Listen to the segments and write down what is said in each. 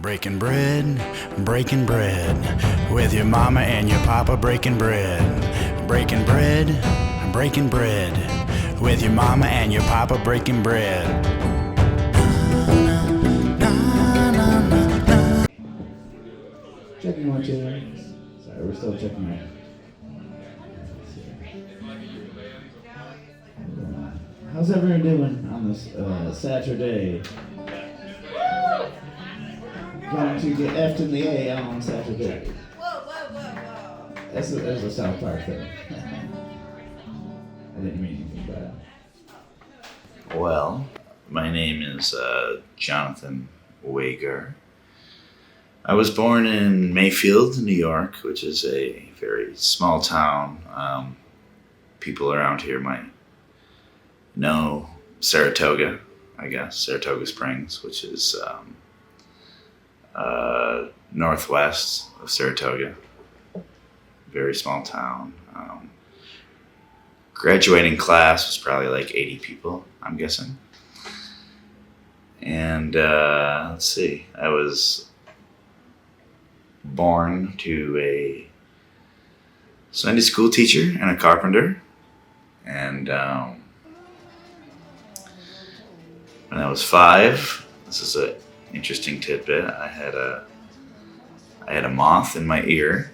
Breaking bread with your mama and your papa breaking bread. Breaking bread with your mama and your papa breaking bread. Checking 1, 2. Sorry, we're still checking out. How's everyone doing on this Saturday? Going to get F'd in the A on Saturday. Whoa. That's a South Park thing. I didn't mean anything bad. Well, my name is Jonathan Wagar. I was born in Mayfield, New York, which is a very small town. People around here might know Saratoga, I guess, Saratoga Springs, which is northwest of Saratoga. Very small town. Graduating class was probably like 80 people, I'm guessing. And let's see, I was born to a Sunday school teacher and a carpenter. And when I was 5, this is an interesting tidbit. I had a moth in my ear,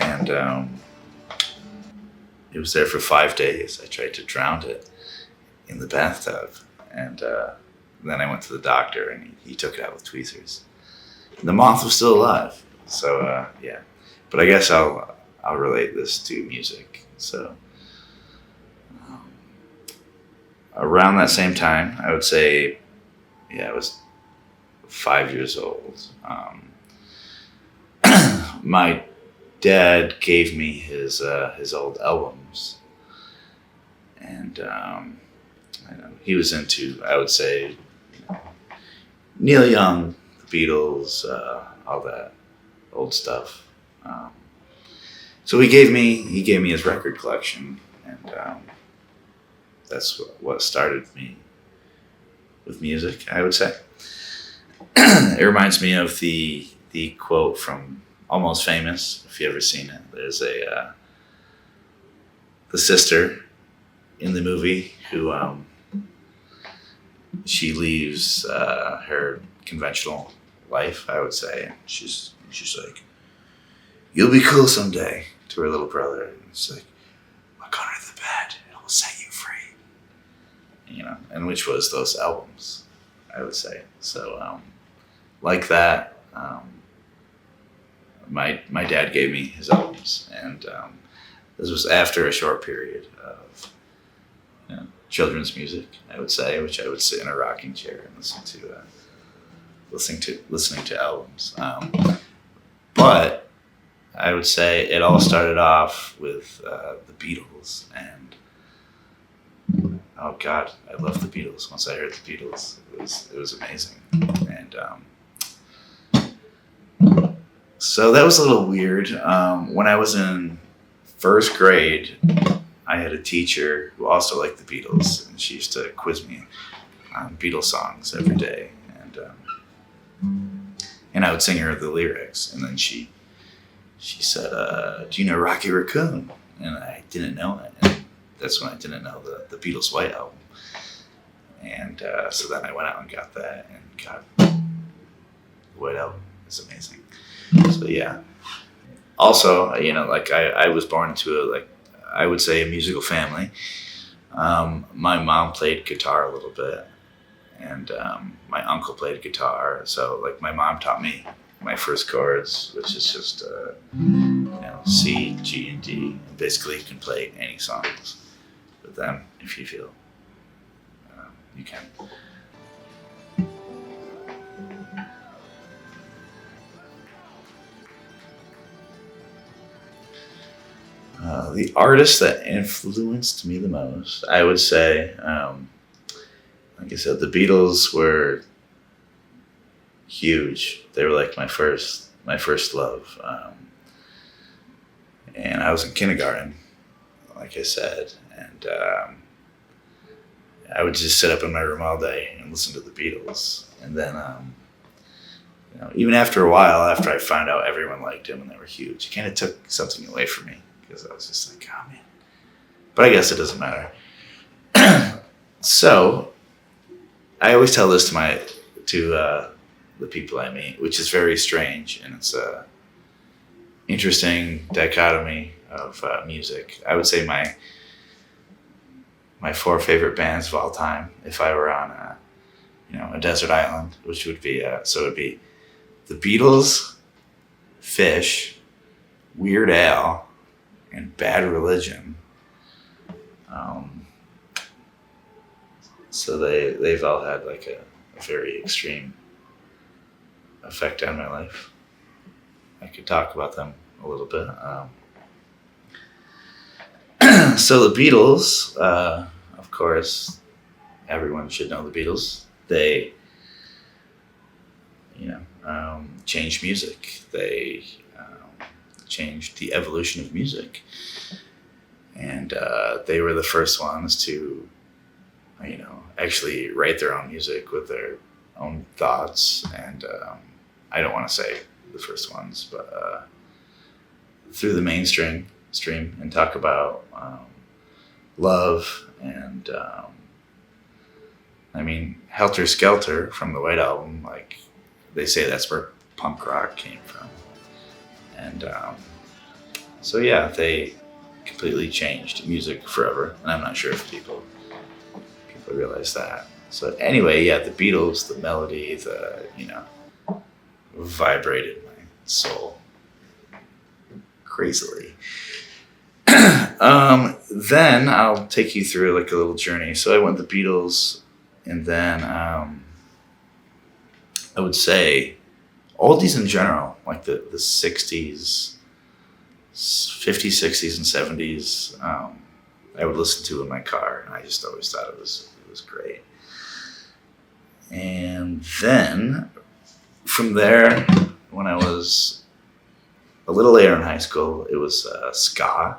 and it was there for 5 days. I tried to drown it in the bathtub, and then I went to the doctor, and he took it out with tweezers. And the moth was still alive, so yeah. But I guess I'll relate this to music. So around that same time, I would say, yeah, I was 5 years old. My dad gave me his old albums, and he was into, I would say, Neil Young, the Beatles, all that old stuff. So he gave me his record collection, and that's what started me with music, I would say. It reminds me of the quote from Almost Famous, if you've ever seen it. There's the sister in the movie who she leaves her conventional life, I would say, and she's like, "You'll be cool someday," to her little brother. And it's like, "Look under the bed, it will set you free." And which was those albums, I would say. So like that, my dad gave me his albums, and this was after a short period of children's music, I would say, which I would sit in a rocking chair and listening to albums. But I would say it all started off with the Beatles, and oh God, I loved the Beatles. Once I heard the Beatles, it was amazing, and so that was a little weird. When I was in first grade, I had a teacher who also liked the Beatles, and she used to quiz me on Beatles songs every day, and I would sing her the lyrics, and then she said, "Do you know Rocky Raccoon?" And I didn't know it, and that's when I didn't know the Beatles' White Album, and so then I went out and got that, and got the White Album. It's amazing. So yeah. Also, like I was born into I would say a musical family. My mom played guitar a little bit, and my uncle played guitar. So like my mom taught me my first chords, which is just C, G, and D. Basically, you can play any songs with them if you feel you can. The artist that influenced me the most, I would say, like I said, the Beatles were huge. They were like my first love. And I was in kindergarten, like I said, and I would just sit up in my room all day and listen to the Beatles. And then even after a while, after I found out everyone liked him and they were huge, it kind of took something away from me because I was just like, oh man. But I guess it doesn't matter. So I always tell this to the people I meet, which is very strange, and it's a interesting dichotomy of music. I would say my 4 favorite bands of all time, if I were on a desert island, which would be so it would be the Beatles, Fish, Weird Al, and Bad Religion. So they've all had like a very extreme effect on my life. I could talk about them a little bit. So the Beatles, of course, everyone should know the Beatles. They, changed music. They changed the evolution of music. And they were the first ones to, actually write their own music with their own thoughts. And I don't want to say the first ones, but through the mainstream and talk about love and Helter Skelter from the White Album, like they say that's where punk rock came from. And so yeah, they completely changed music forever, and I'm not sure if people realize that. So anyway, yeah, the Beatles, the melody, vibrated my soul crazily. Then I'll take you through like a little journey. So I went the Beatles, and then I would say oldies in general, like the 60s, 50s, 60s, and 70s. I would listen to in my car, and I just always thought it was great. And then from there, when I was a little later in high school, it was ska.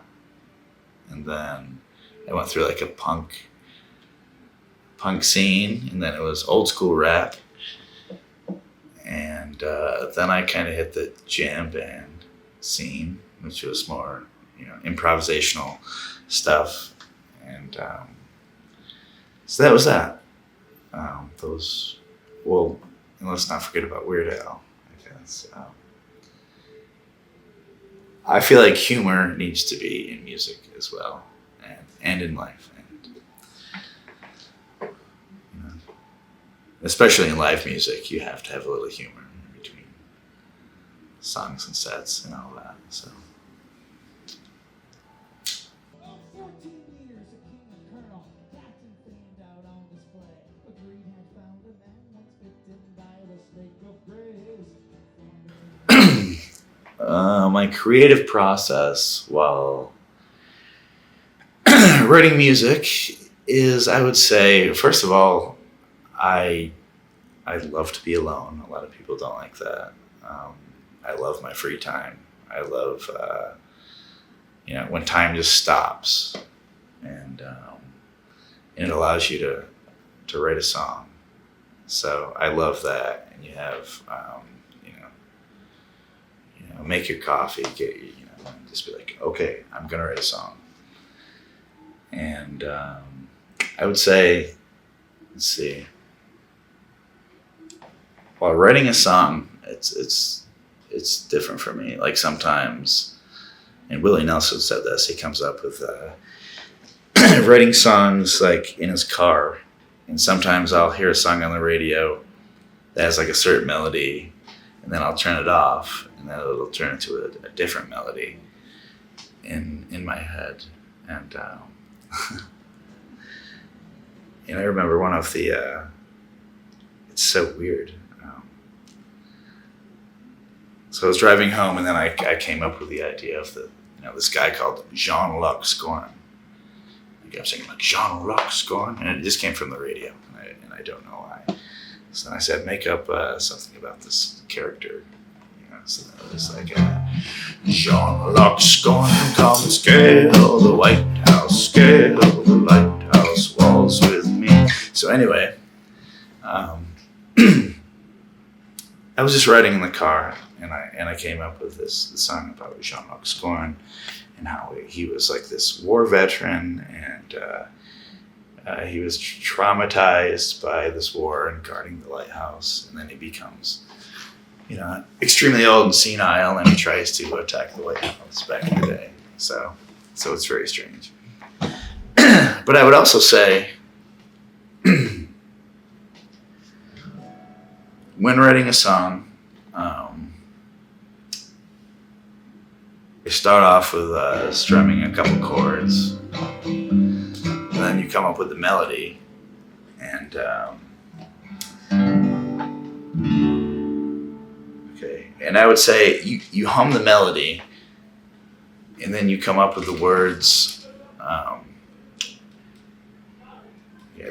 And then I went through like a punk scene, and then it was old school rap. And then I kind of hit the jam band scene, which was more, improvisational stuff. And so that was that. And let's not forget about Weird Al, I guess. I feel like humor needs to be in music as well, and in life, and especially in live music, you have to have a little humor in between songs and sets and all that. So. 14 years, a king and colonel, captain famed out on display. Agreed had found a man once bitten by the snake of grace. My creative process while writing music is, I would say, first of all, I love to be alone. A lot of people don't like that. I love my free time. I love, when time just stops, and it allows you to write a song. So I love that. And you have, make your coffee, just be like, okay, I'm gonna write a song. And I would say, let's see, while writing a song, it's different for me. Like sometimes, and Willie Nelson said this, he comes up with writing songs like in his car, and sometimes I'll hear a song on the radio that has like a certain melody, and then I'll turn it off, and then it'll turn into a different melody in my head. And I remember one of the it's so weird. So I was driving home, and then I came up with the idea of this guy called Jean-Luc Scorn. I kept saying like Jean-Luc Scorn, and it just came from the radio, and I don't know why. So then I said, make up something about this character. So then it was like Jean-Luc Scorn, come scale the White House, scale the lighthouse walls with me. So anyway, I was just riding in the car, and I came up with this song about Jean-Marc Scorn and how he was like this war veteran, and he was traumatized by this war and guarding the lighthouse, and then he becomes, extremely old and senile, and he tries to attack the lighthouse back in the day. So it's very strange. But I would also say, when writing a song, you start off with strumming a couple chords, and then you come up with the melody, and okay, and I would say you hum the melody, and then you come up with the words.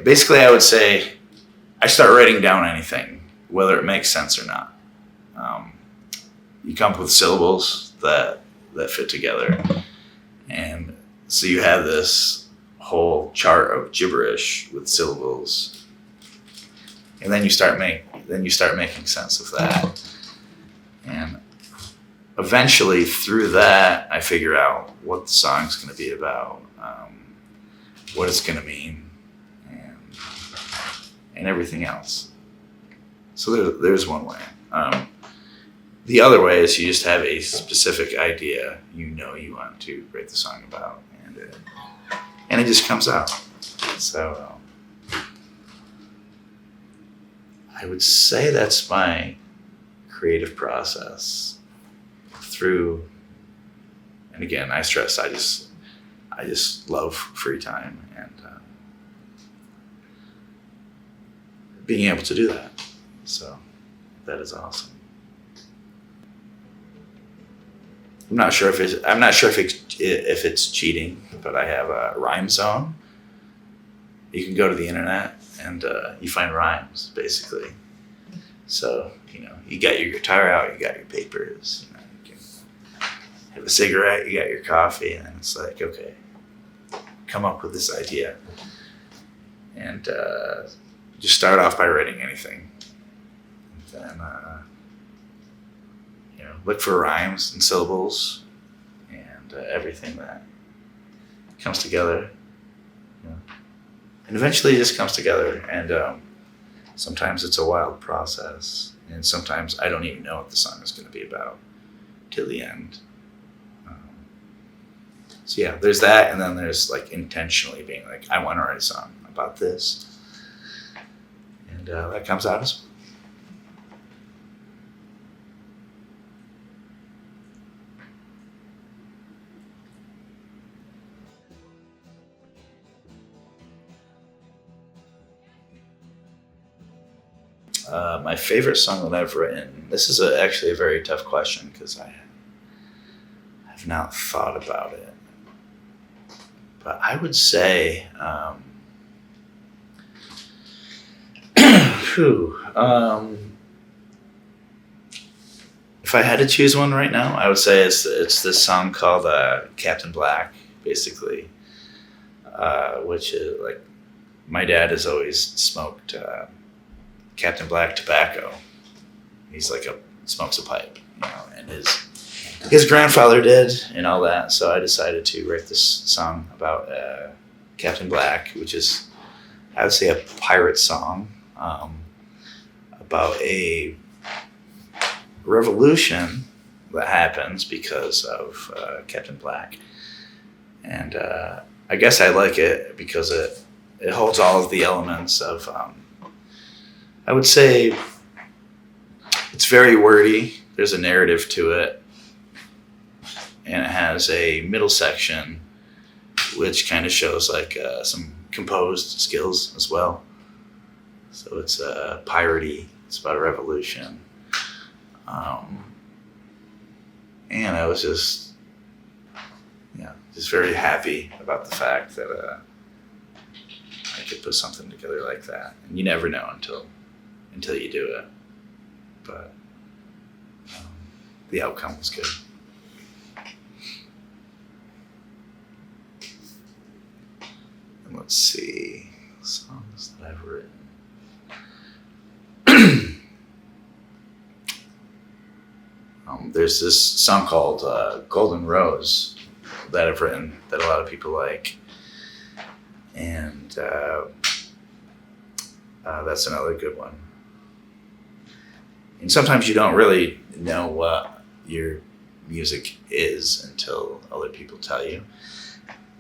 Basically, I would say I start writing down anything, whether it makes sense or not. You come up with syllables that fit together, and so you have this whole chart of gibberish with syllables, and then you start making sense of that, and eventually through that I figure out what the song's going to be about, what it's going to mean, and everything else. So there's one way. The other way is you just have a specific idea you want to write the song about, and it just comes out. So I would say that's my creative process through, and again, I stress I just love free time and being able to do that. So that is awesome. I'm not sure if it's cheating, but I have a rhyme zone. You can go to the internet and you find rhymes, basically. So you got your guitar out, you got your papers, you can have a cigarette, you got your coffee, and it's like, okay, come up with this idea, and just start off by writing anything. And then, look for rhymes and syllables and everything that comes together. And eventually it just comes together. And sometimes it's a wild process. And sometimes I don't even know what the song is going to be about till the end. So yeah, there's that. And then there's like intentionally being like, I want to write a song about this. And that comes out as well. My favorite song that I've written. This is actually a very tough question because I have not thought about it. But I would say, if I had to choose one right now, I would say it's this song called Captain Black, basically, which is like, my dad has always smoked Captain Black tobacco. He's like smokes a pipe, and his grandfather did and all that. So I decided to write this song about Captain Black, which is, I would say, a pirate song about a revolution that happens because of Captain Black. And I guess I like it because it holds all of the elements of, I would say it's very wordy. There's a narrative to it. And it has a middle section, which kind of shows like some composed skills as well. So it's piratey. It's about a revolution. And I was just very happy about the fact that I could put something together like that. And you never know until you do it. But the outcome was good. And let's see, songs that I've written. There's this song called Golden Rose that I've written that a lot of people like. And that's another good one. And sometimes you don't really know what your music is until other people tell you.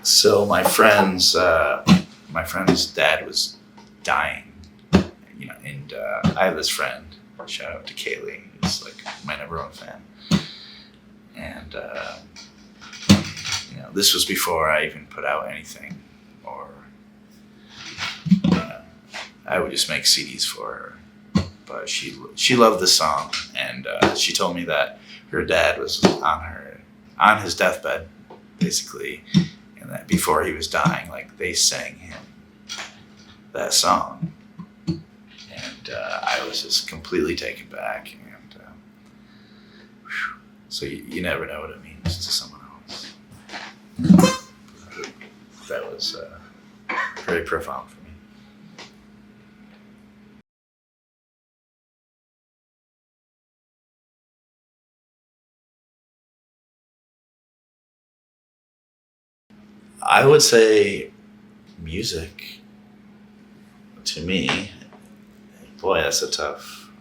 So my friend's dad was dying, and I have this friend. Shout out to Kaylee, who's like my number one fan. And this was before I even put out anything, or I would just make CDs for her. But she loved the song, and she told me that her dad was on his deathbed, basically, and that before he was dying, like they sang him that song, and I was just completely taken back. And so you never know what it means to someone else. That was very profound for me. I would say music, to me, boy, that's a tough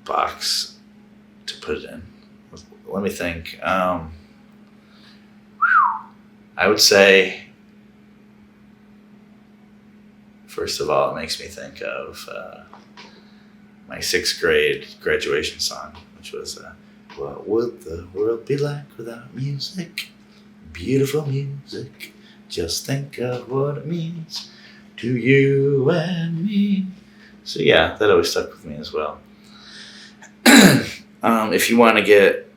box to put it in. Let me think. I would say, first of all, it makes me think of my 6th grade graduation song, which was what would the world be like without music? Beautiful music. Just think of what it means to you and me. So yeah, that always stuck with me as well. If you want to get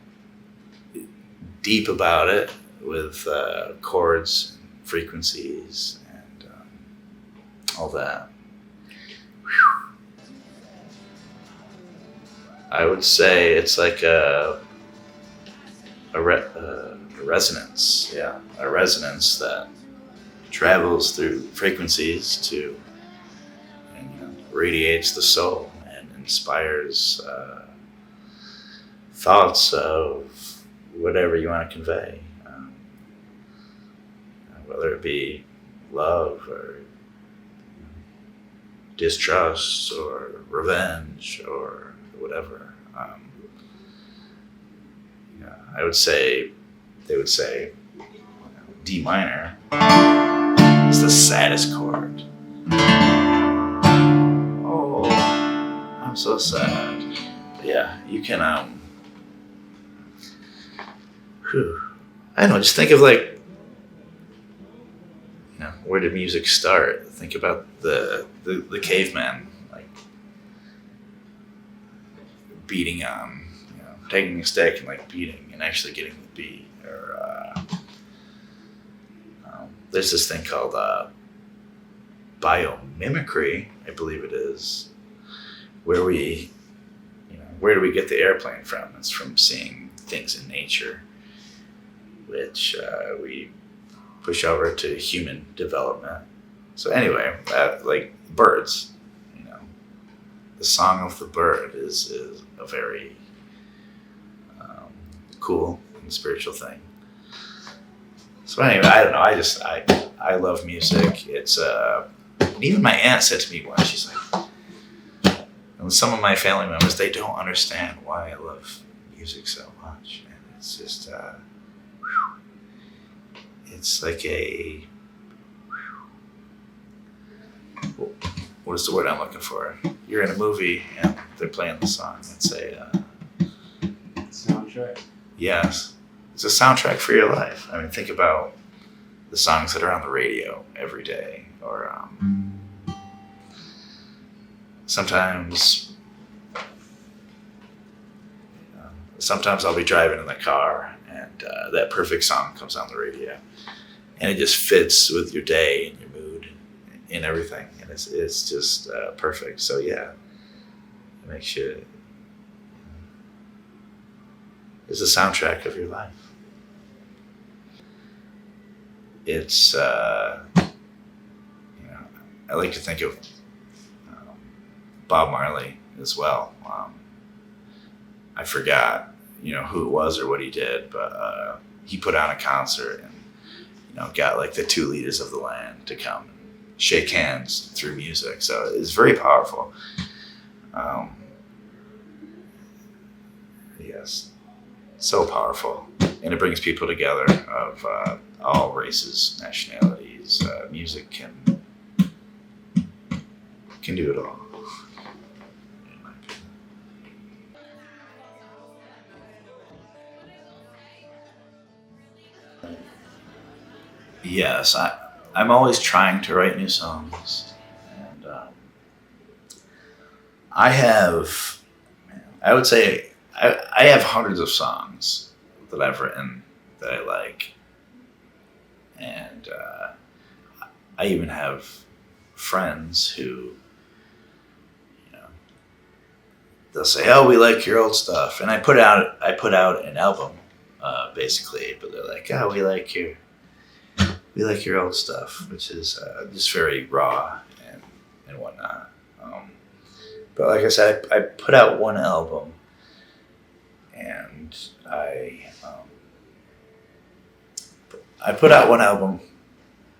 deep about it with chords, and frequencies, and all that, I would say it's like a resonance, a resonance that travels through frequencies and radiates the soul and inspires thoughts of whatever you want to convey, whether it be love or distrust or revenge or whatever. I would say, they would say, D minor is the saddest chord. Oh, I'm so sad. But yeah, you can, I don't know, just think of like, where did music start? Think about the caveman, like beating on, taking a stick and like beating and actually getting the beat. Or there's this thing called biomimicry, I believe it is, where where do we get the airplane from? It's from seeing things in nature, which we push over to human development. So anyway, like birds, the song of the bird is a very cool and spiritual thing. So anyway, I don't know. I love music. It's and even my aunt said to me once, she's like, and some of my family members, they don't understand why I love music so much, and it's just it's like what is the word I'm looking for? You're in a movie and they're playing the song. It's a soundtrack. Yes, it's a soundtrack for your life. I mean, think about the songs that are on the radio every day, or sometimes I'll be driving in the car and that perfect song comes on the radio, and it just fits with your day and your mood and everything, and it's just perfect. So yeah, it makes you. It's the soundtrack of your life. It's I like to think of Bob Marley as well. I forgot, who it was or what he did, but he put on a concert and, got like the 2 leaders of the land to come and shake hands through music. So it's very powerful. Yes, so powerful. And it brings people together of all races, nationalities. Music can do it all. In my opinion. Yes, I'm always trying to write new songs, and I have, I would say, I have hundreds of songs that I've written that I like, and I even have friends who, they'll say, "Oh, we like your old stuff," and I put out an album, basically, but they're like, "Oh, we like your old stuff," which is just very raw and whatnot. But like I said, I put out one album, and I put out one album,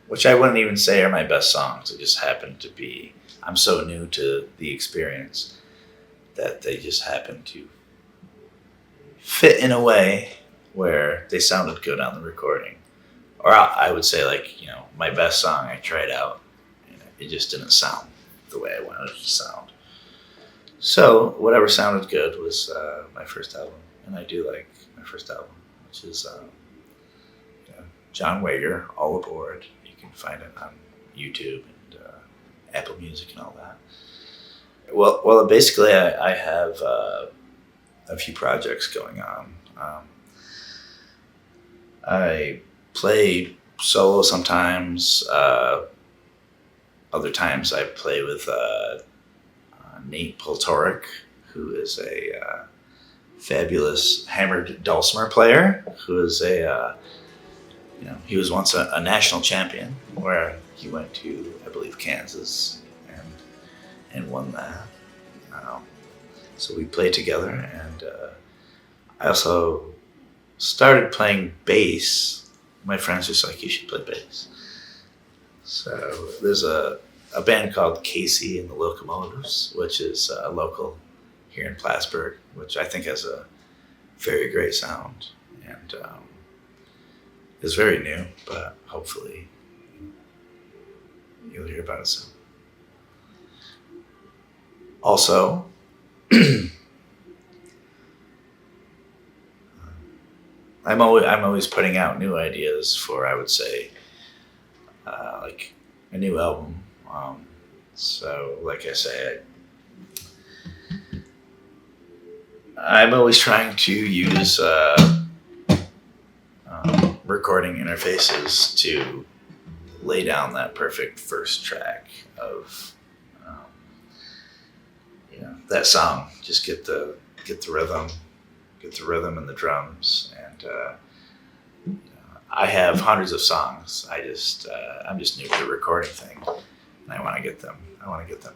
which I wouldn't even say are my best songs. It just happened to be. I'm so new to the experience that they just happened to fit in a way where they sounded good on the recording. Or I would say, like, my best song I tried out, it just didn't sound the way I wanted it to sound. So whatever sounded good was my first album, and I do like my first album, which is John Wagar, All Aboard. You can find it on YouTube and Apple Music and all that. Well, basically, I have a few projects going on. I play solo sometimes. Other times I play with Nate Poltoric, who is a fabulous hammered dulcimer player, who is he was once a national champion, where he went to, I believe, Kansas and won that. So we played together, and I also started playing bass. My friends just like, "You should play bass." So there's a band called Casey and the Locomotives, which is local here in Plattsburgh, which I think has a very great sound, and is very new, but hopefully you'll hear about it soon. Also, I'm always putting out new ideas for, I would say, like a new album. So, like I say, I'm always trying to use recording interfaces to lay down that perfect first track of that song. Just get the rhythm and the drums, and I have hundreds of songs. I'm just new to the recording thing, and I want to get them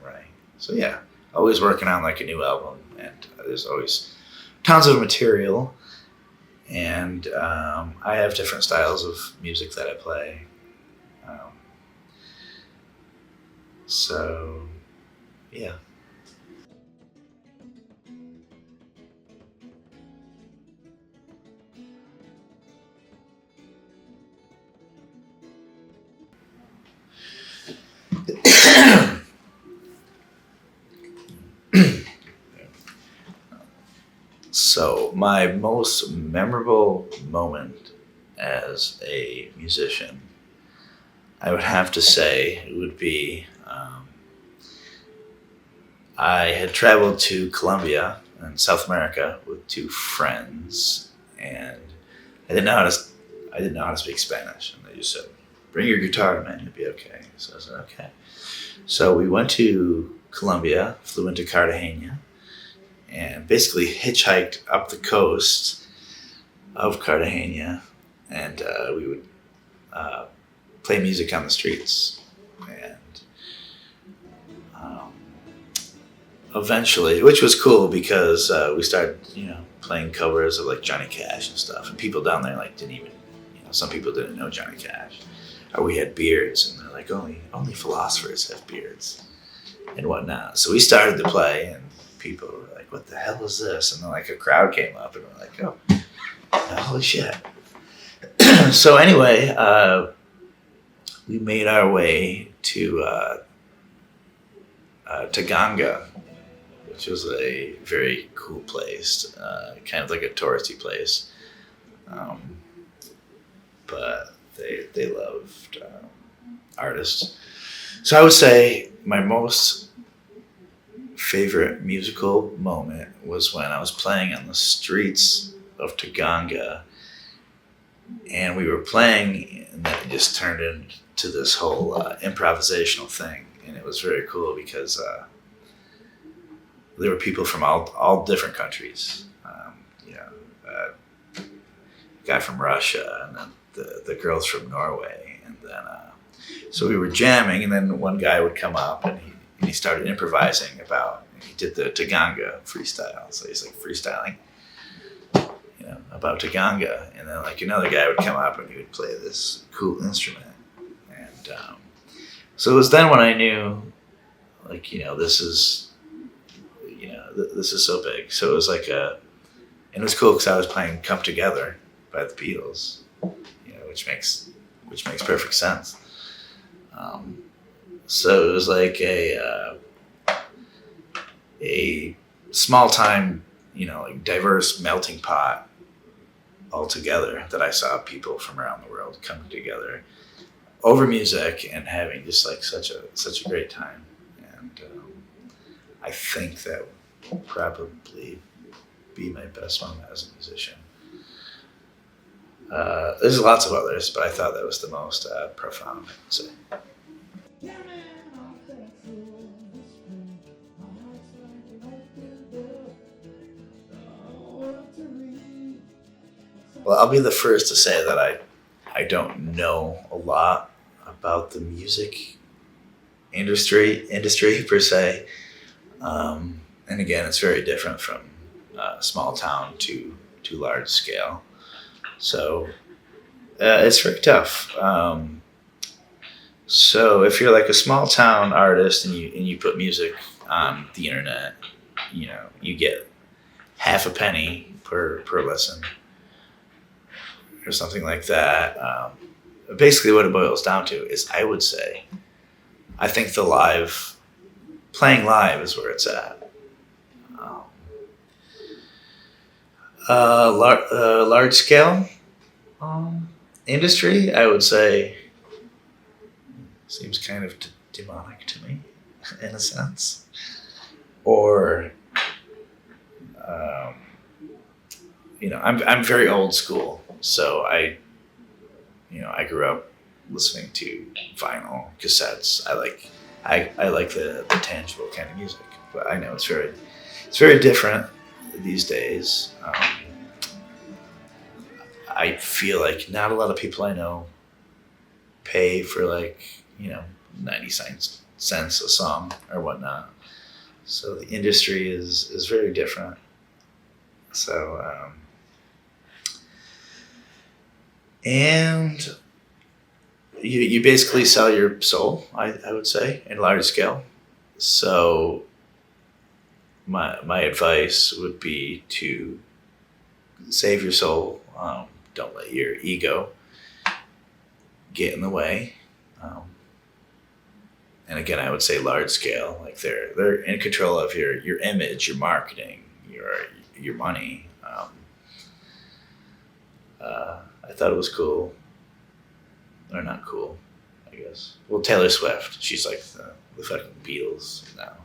right. So yeah, always working on like a new album, and there's always tons of material, and I have different styles of music that I play. So yeah. So my most memorable moment as a musician, I would have to say it would be I had traveled to Colombia in South America with 2 friends, and I didn't know how to speak Spanish, and they just said, "Bring your guitar, man, you'll be okay." So I said, "Okay." So we went to Colombia, flew into Cartagena, and basically hitchhiked up the coast of Cartagena, and we would play music on the streets. And eventually, which was cool because we started, playing covers of like Johnny Cash and stuff, and people down there like didn't even, some people didn't know Johnny Cash, or we had beards, and they're like, only philosophers have beards, and whatnot. So we started to play, and people were like, "What the hell is this?" And then like a crowd came up, and we're like, "Oh, holy shit!" So anyway, we made our way to Taganga, which was a very cool place, kind of like a touristy place. But they loved artists. So I would say my most favorite musical moment was when I was playing on the streets of Taganga, and we were playing, and then it just turned into this whole improvisational thing, and it was very cool because there were people from all different countries. A guy from Russia, and then the girls from Norway, and then so we were jamming, and then one guy would come up, and he started improvising he did the Taganga freestyle, so he's like freestyling, about Taganga, and then like another guy would come up and he would play this cool instrument, and so it was then when I knew, like, this is so big. So it was like and it was cool because I was playing "Come Together" by the Beatles, which makes perfect sense. So it was like a small time, like diverse melting pot all together, that I saw people from around the world coming together over music and having just like such a great time. And I think that would probably be my best moment as a musician. There's lots of others, but I thought that was the most profound, I would say. Well, I'll be the first to say that I don't know a lot about the music industry per se, and again, it's very different from small town to large scale. So it's very tough. So if you're like a small town artist and you put music on the internet, you get half a penny per listen, or something like that. Basically, what it boils down to is, I would say, I think playing live is where it's at. Large scale industry, I would say, seems kind of demonic to me, in a sense. Or, I'm very old school, so I grew up listening to vinyl, cassettes. I like the tangible kind of music, but I know it's very different these days. I feel like not a lot of people I know pay for 90 cents a song or whatnot. So the industry is very different. So and you basically sell your soul, I would say, in large scale. So my advice would be to save your soul. Don't let your ego get in the way. And again, I would say large scale, like they're in control of your image, your marketing, your money. I thought it was cool, or not cool, I guess. Well, Taylor Swift, she's like the fucking Beatles now.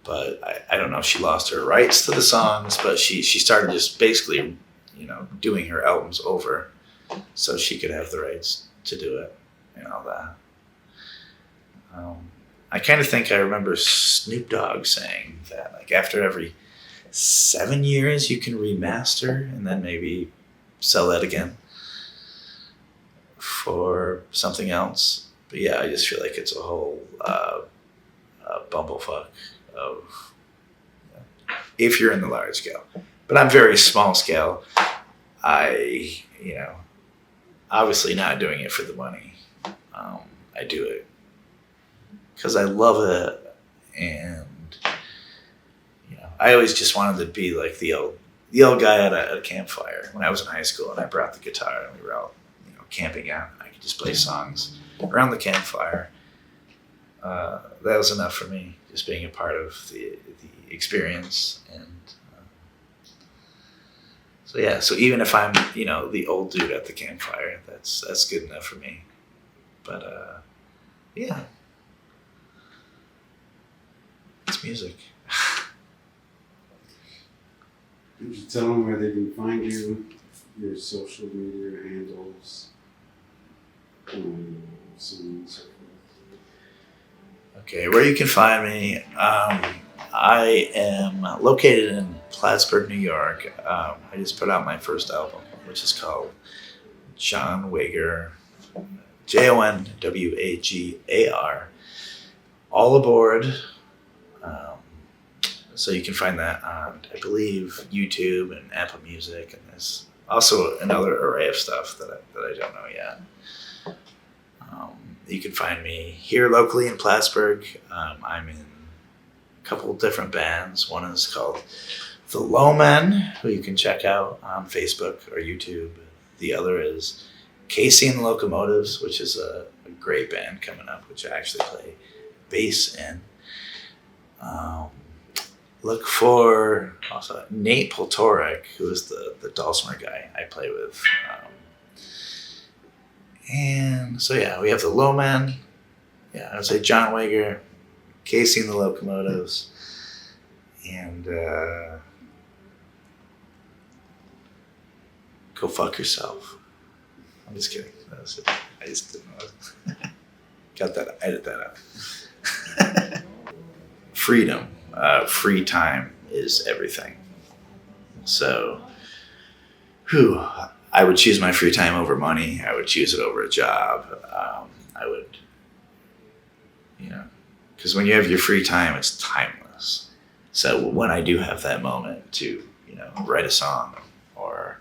But I don't know if she lost her rights to the songs, but she started just basically, doing her albums over so she could have the rights to do it and all that. I kind of think I remember Snoop Dogg saying that, like, after every 7 years you can remaster and then maybe sell that again for something else. But yeah, I just feel like it's a whole bumblefuck of if you're in the large scale. But I'm very small scale. Obviously not doing it for the money. I do it because I love it, and I always just wanted to be like the old guy at a campfire when I was in high school, and I brought the guitar and we were out camping out. I could just play songs around the campfire. That was enough for me, just being a part of the experience. And so even if I'm the old dude at the campfire, that's good enough for me. But it's music. Could you tell them where they can find you, your social media handles, so on and so forth? Okay, where you can find me, I am located in Plattsburgh, New York. I just put out my first album, which is called John Wagar, JONWAGAR, All Aboard. So you can find that on, I believe, YouTube and Apple Music, and there's also another array of stuff that I don't know yet. You can find me here locally in Plattsburgh. I'm in a couple different bands. One is called The Low Men, who you can check out on Facebook or YouTube. The other is Casey and the Locomotives, which is a great band coming up, which I actually play bass in. Look for also Nate Poltorek, who is the dulcimer guy I play with. And so we have the Low Men. I would say John Wagar, Casey and the Locomotives, and go fuck yourself. I'm just kidding. That was it. I just didn't know. Got that. Edit that out. Freedom. Free time is everything. So, I would choose my free time over money. I would choose it over a job. I would, because when you have your free time, it's timeless. So when I do have that moment to, write a song, or,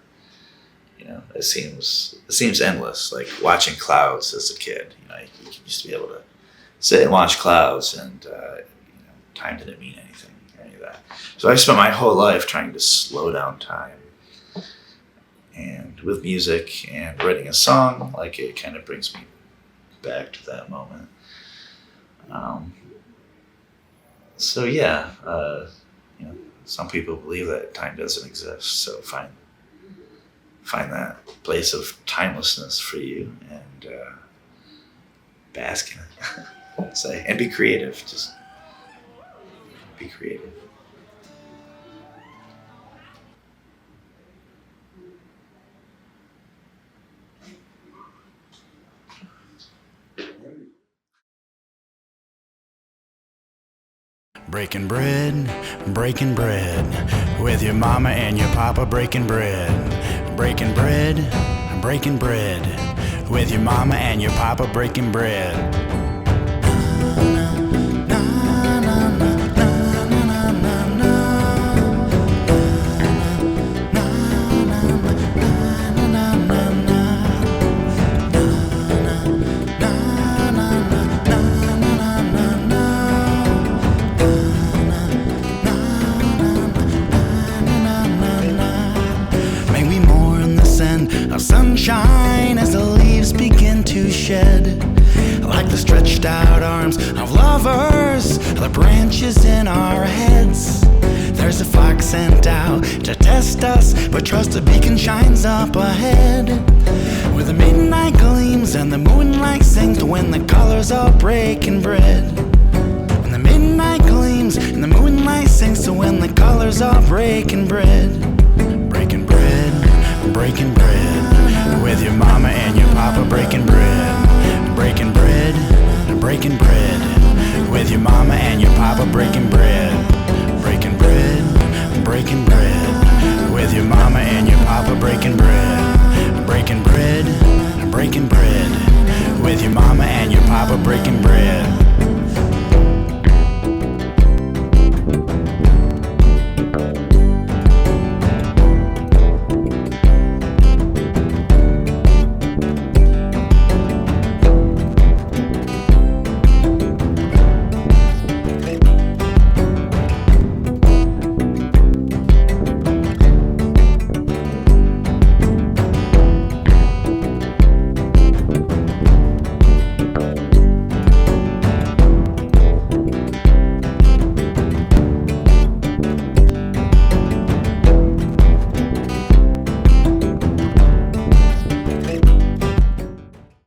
it seems endless. Like watching clouds as a kid. You used to be able to sit and watch clouds, and time didn't mean anything or any of that. So I've spent my whole life trying to slow down time. And with music and writing a song, it kind of brings me back to that moment. Some people believe that time doesn't exist. So find that place of timelessness for you, and bask in it. And be creative. Just be creative. Breaking bread, with your mama and your papa breaking bread, with your mama and your papa breaking bread. Sunshine as the leaves begin to shed, like the stretched out arms of lovers, the branches in our heads. There's a fox sent out to test us, but trust the beacon shines up ahead, where the midnight gleams and the moonlight sings when the colors are breaking bread. When the midnight gleams and the moonlight sings to when the colors are breaking bread. Breaking bread, with your mama and your papa breaking bread, with your mama and your papa breaking bread, with your mama and your papa breaking bread, with your mama and your papa breaking bread.